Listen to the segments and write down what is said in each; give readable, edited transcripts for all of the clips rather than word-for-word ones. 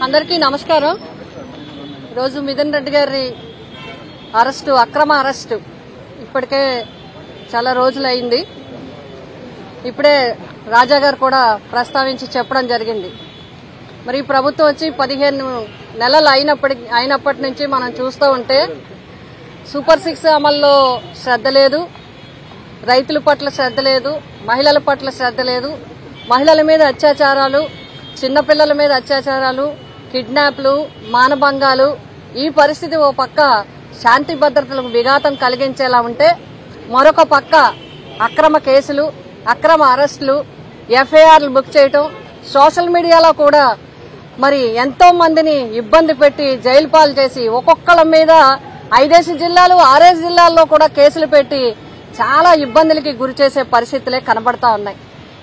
అందరికీ నమస్కారం. ఈరోజు మిథున్ రెడ్డి గారి అరెస్టు, అక్రమ అరెస్టు ఇప్పటికే చాలా రోజులైంది. ఇప్పుడే రాజా గారు కూడా ప్రస్తావించి చెప్పడం జరిగింది. మరి ప్రభుత్వం వచ్చి 15 నెలలు అయినప్పటి నుంచి మనం చూస్తూ ఉంటే సూపర్ 6 అమల్లో శ్రద్ధ లేదు, రైతుల పట్ల శ్రద్ధ లేదు, మహిళల పట్ల శ్రద్ధ లేదు. మహిళల మీద అత్యాచారాలు, చిన్నపిల్లల మీద అత్యాచారాలు, కిడ్నాప్లు, మానభంగాలు, ఈ పరిస్థితి ఓ పక్క శాంతి భద్రతలకు విఘాతం కలిగించేలా ఉంటే మరొక పక్క అక్రమ కేసులు, అక్రమ అరెస్టులు, ఎఫ్ఐఆర్లు బుక్ చేయటం, సోషల్ మీడియాలో కూడా మరి ఎంతో మందిని ఇబ్బంది పెట్టి జైలు పాలు చేసి ఒక్కొక్కళ్ళ మీద 5 జిల్లాలు 6 జిల్లాల్లో కూడా కేసులు పెట్టి చాలా ఇబ్బందులకి గురి చేసే పరిస్థితులే కనబడతా ఉన్నాయి.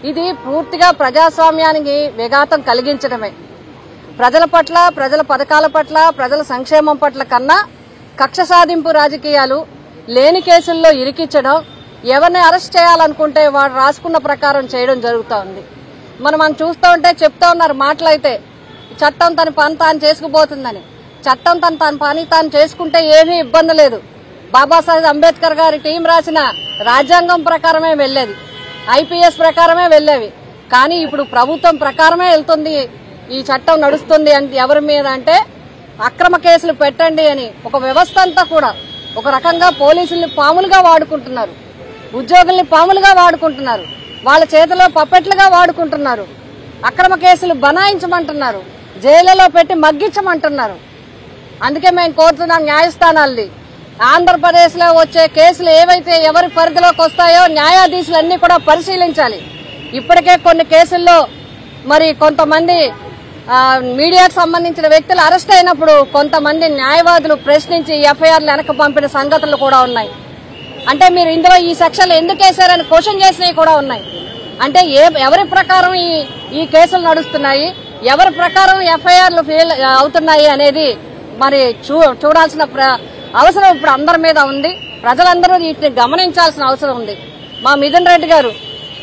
ఇది పూర్తిగా ప్రజాస్వామ్యానికి విఘాతం కలిగించడమే. ప్రజల పట్ల, ప్రజల పథకాల పట్ల, ప్రజల సంక్షేమం పట్ల కన్నా కక్ష సాధింపు రాజకీయాలు, లేని కేసుల్లో ఇరికించడం, ఎవరిని అరెస్ట్ చేయాలనుకుంటే వాడు రాసుకున్న ప్రకారం చేయడం జరుగుతూ ఉంది. మనం చూస్తూ ఉంటే చెప్తా ఉన్నారు మాటలైతే, చట్టం తన పని తాను చేసుకుపోతుందని. చట్టం తన పని తాను చేసుకుంటే ఏమీ ఇబ్బంది లేదు. బాబాసాహెబ్ అంబేద్కర్ గారి టీం రాసిన రాజ్యాంగం ప్రకారమే వెళ్లేది, ఐపీఎస్ ప్రకారమే వెళ్లేవి. కానీ ఇప్పుడు ప్రభుత్వం ప్రకారమే వెళ్తుంది, ఈ చట్టం నడుస్తుంది. అంటే ఎవరి మీద అంటే అక్రమ కేసులు పెట్టండి అని ఒక వ్యవస్థ అంతా కూడా ఒక రకంగా పోలీసుల్ని పాములుగా వాడుకుంటున్నారు, ఉద్యోగుల్ని పాములుగా వాడుకుంటున్నారు, వాళ్ళ చేతిలో పప్పెట్లుగా వాడుకుంటున్నారు, అక్రమ కేసులు బనాయించమంటున్నారు, జైళ్లలో పెట్టి మగ్గించమంటున్నారు. అందుకే మేము కోరుతున్నాం న్యాయస్థానాల్ని, ఆంధ్రప్రదేశ్ లో వచ్చే కేసులు ఏవైతే ఎవరి పరిధిలోకి వస్తాయో న్యాయాధీశులన్నీ కూడా పరిశీలించాలి. ఇప్పటికే కొన్ని కేసుల్లో మరి కొంతమంది మీడియాకు సంబంధించిన వ్యక్తులు అరెస్ట్ అయినప్పుడు కొంతమంది న్యాయవాదులు ప్రశ్నించి ఎఫ్ఐఆర్లు వెనక్కి పంపిన సంగతులు కూడా ఉన్నాయి. అంటే మీరు ఇందులో ఈ సెక్షన్లు ఎందుకు వేశారని క్వశ్చన్ చేసినవి కూడా ఉన్నాయి. అంటే ఎవరి ప్రకారం ఈ కేసులు నడుస్తున్నాయి, ఎవరి ప్రకారం ఎఫ్ఐఆర్లు ఫెయిల్ అవుతున్నాయి అనేది మరి చూడాల్సిన అవసరం ఇప్పుడు అందరి మీద ఉంది. ప్రజలందరూ వీటిని గమనించాల్సిన అవసరం ఉంది. మా మిథున్ రెడ్డి గారు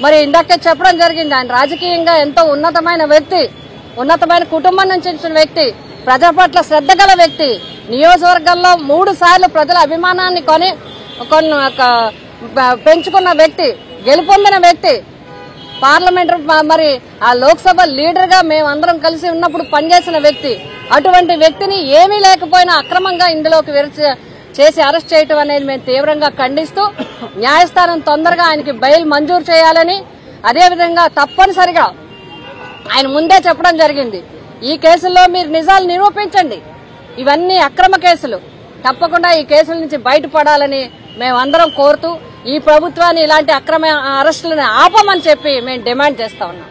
మరి ఇందాకే చెప్పడం జరిగింది, ఆయన రాజకీయంగా ఎంతో ఉన్నతమైన వ్యక్తి, ఉన్నతమైన కుటుంబం నుంచి వచ్చిన వ్యక్తి, ప్రజల పట్ల శ్రద్ధ గల వ్యక్తి, నియోజకవర్గంలో 3 సార్లు ప్రజల అభిమానాన్ని పెంచుకున్న వ్యక్తి, గెలుపొందిన వ్యక్తి, పార్లమెంట్ మరి ఆ లోక్సభ లీడర్ గా మేమందరం కలిసి ఉన్నప్పుడు పనిచేసిన వ్యక్తి. అటువంటి వ్యక్తిని ఏమీ లేకపోయినా అక్రమంగా ఇందులోకి చేసి అరెస్ట్ చేయటం అనేది మేము తీవ్రంగా ఖండిస్తూ న్యాయస్థానం తొందరగా ఆయనకి బెయిల్ మంజూరు చేయాలని, అదేవిధంగా తప్పనిసరిగా ఆయన ముందే చెప్పడం జరిగింది, ఈ కేసుల్లో మీరు నిజాలు నిరూపించండి, ఇవన్నీ అక్రమ కేసులు, తప్పకుండా ఈ కేసుల నుంచి బయటపడాలని మేమందరం కోరుతూ ఈ ప్రభుత్వాన్ని ఇలాంటి అక్రమ అరెస్టులను ఆపమని చెప్పి మేము డిమాండ్ చేస్తా ఉన్నాం.